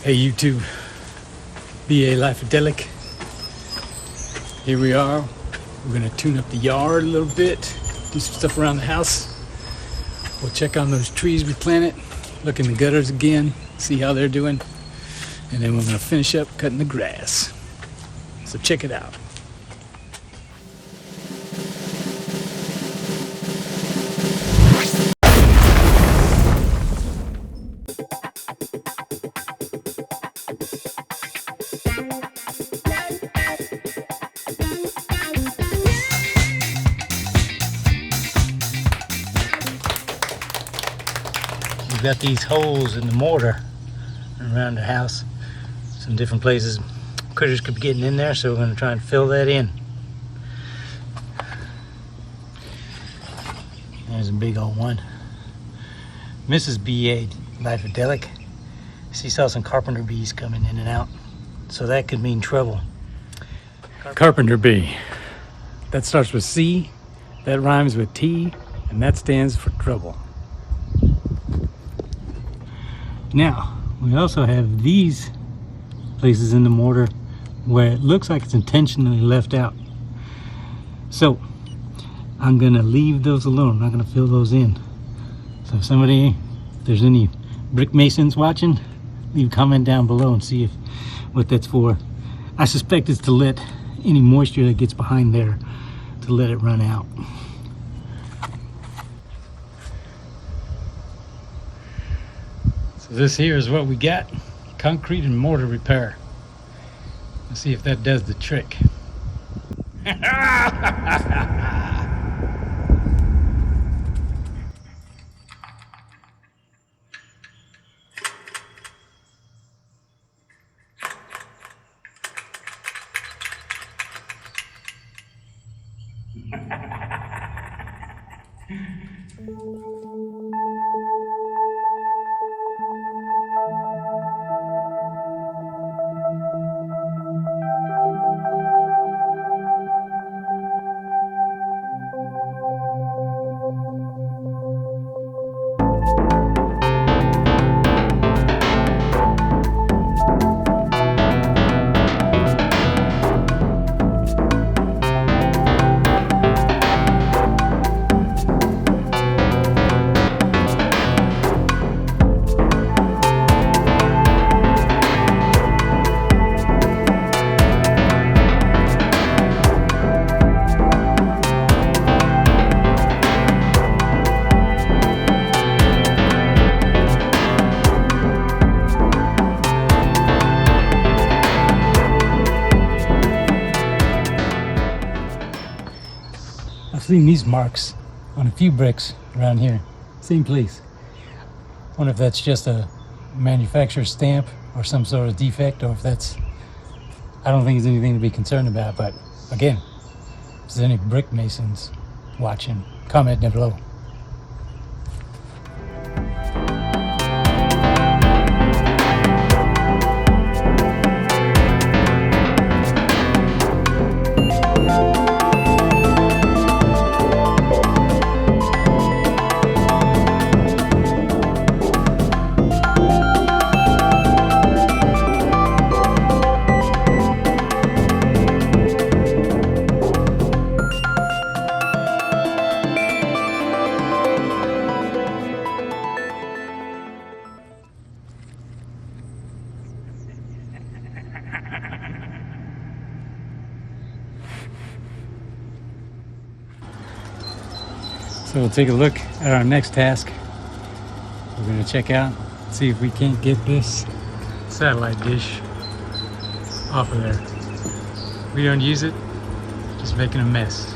Hey YouTube, BA Life-Adelic. Here we are. We're gonna tune up the yard a little bit, do some stuff around the house. We'll check on those trees we planted, look in the gutters again, see how they're doing, and then we're gonna finish up cutting the grass. So check it out. We've got these holes in the mortar around the house. Some different places critters could be getting in there, so we're going to try and fill that in. There's a big old one. Mrs. BA Life-Adelic. She saw some carpenter bees coming in and out, so that could mean trouble. Carpenter bee. That starts with C, that rhymes with T, and that stands for trouble. Now, we also have these places in the mortar where it looks like it's intentionally left out. So, I'm gonna leave those alone. I'm not gonna fill those in. So if there's any brick masons watching, leave a comment down below and see what that's for. I suspect it's to let any moisture that gets behind there, to let it run out. So this here is what we got. Concrete and mortar repair. Let's see if that does the trick. I've seen these marks on a few bricks around here. Same place. Wonder if that's just a manufacturer's stamp or some sort of defect, or if that's, I don't think it's anything to be concerned about. But again, if there's any brick masons watching, comment down below. So we'll take a look at our next task. We're going to check out, see if we can't get this satellite dish off of there. We don't use it, just making a mess.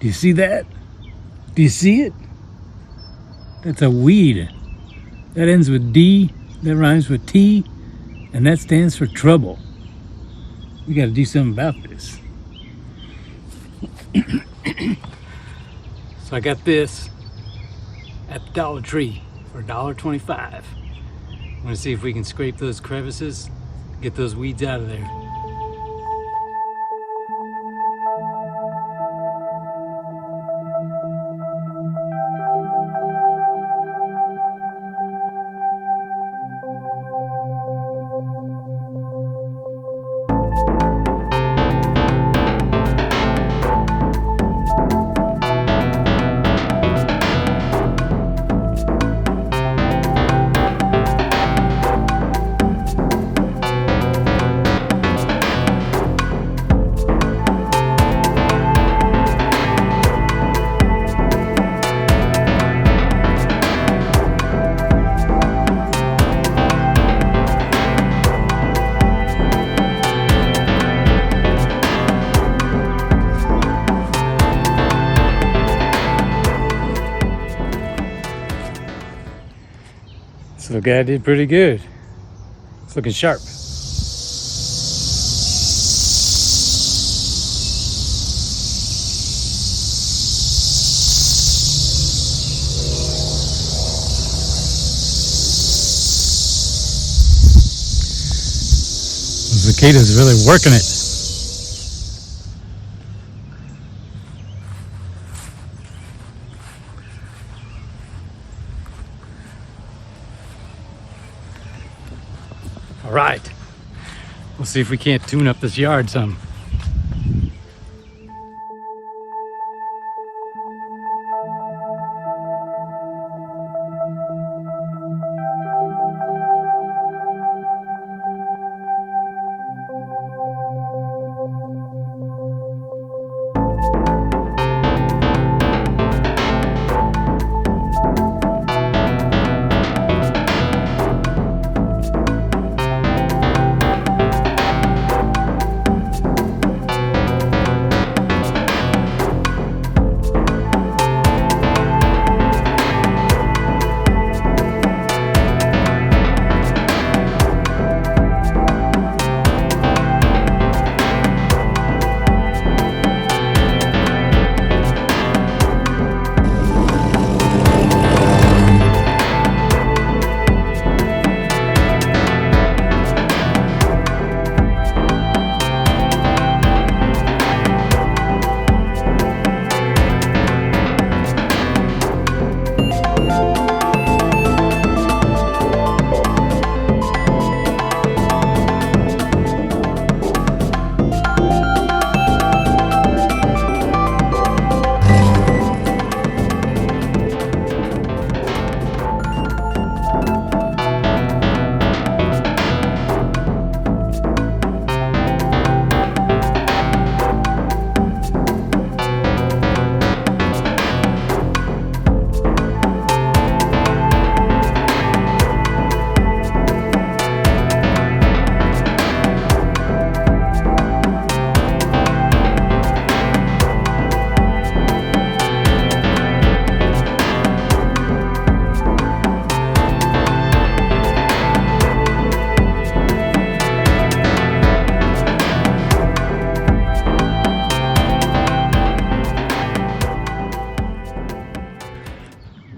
Do you see that? Do you see it? That's a weed. That ends with D, that rhymes with T, and that stands for trouble. We got to do something about this. So I got this at the Dollar Tree for $1.25. I'm gonna see if we can scrape those crevices, get those weeds out of there. So the guy did pretty good. It's looking sharp. The cicada's really working it. All right, we'll see if we can't tune up this yard some.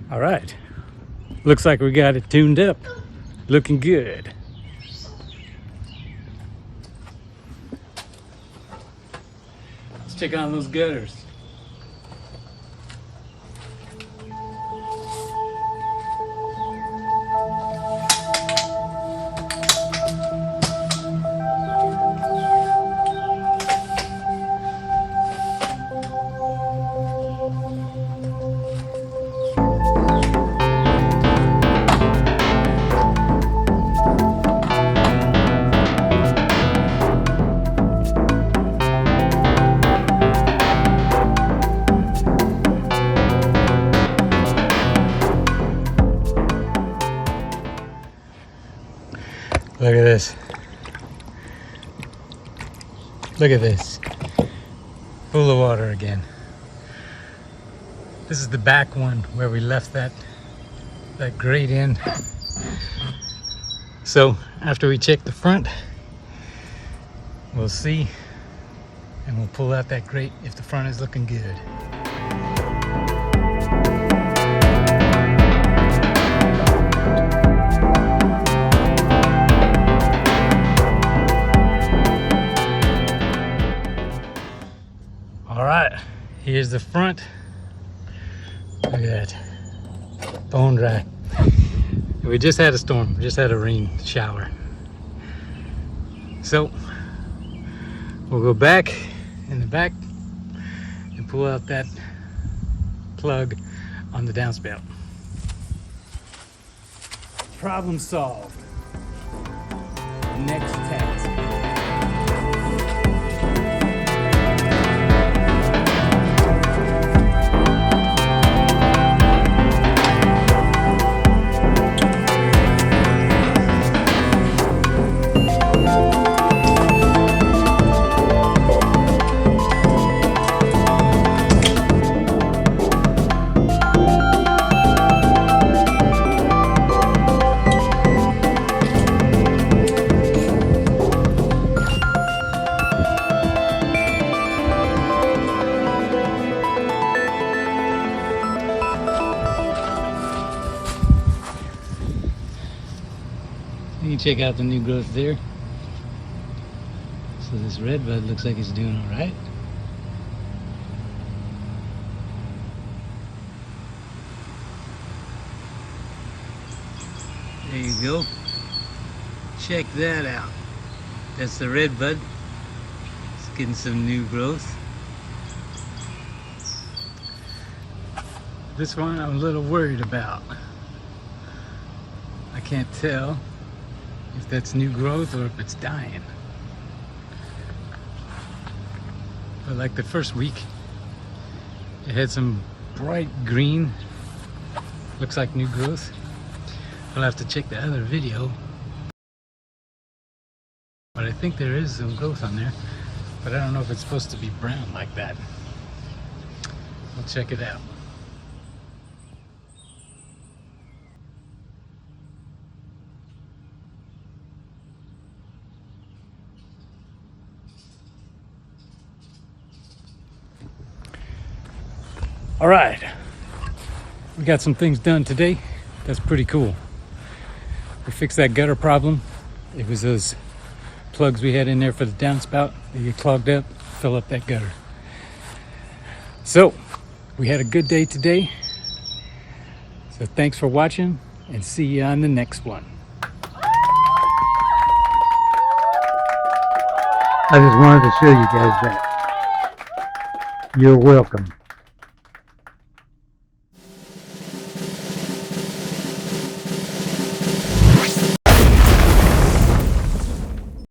All right, looks like we got it tuned up, looking good. Let's check on those gutters. Look at this. Look at this. Full of water again. This is the back one where we left that grate in. So after we check the front, we'll see, and we'll pull out that grate if the front is looking good. All right, here's the front. Look at that, bone dry. We just had a storm, we just had a rain shower. So we'll go back in the back and pull out that plug on the downspout. Problem solved. Next task. You can check out the new growth there. So this red bud looks like it's doing all right. There you go. Check that out. That's the red bud. It's getting some new growth. This one I'm a little worried about. I can't tell if that's new growth or if it's dying. But like the first week, it had some bright green, looks like new growth. I'll have to check the other video, but I think there is some growth on there, but I don't know if it's supposed to be brown like that. We'll check it out. All right, we got some things done today. That's pretty cool. We fixed that gutter problem. It was those plugs we had in there for the downspout. They get clogged up, fill up that gutter. So we had a good day today. So thanks for watching, and see you on the next one. I just wanted to show you guys that. You're welcome.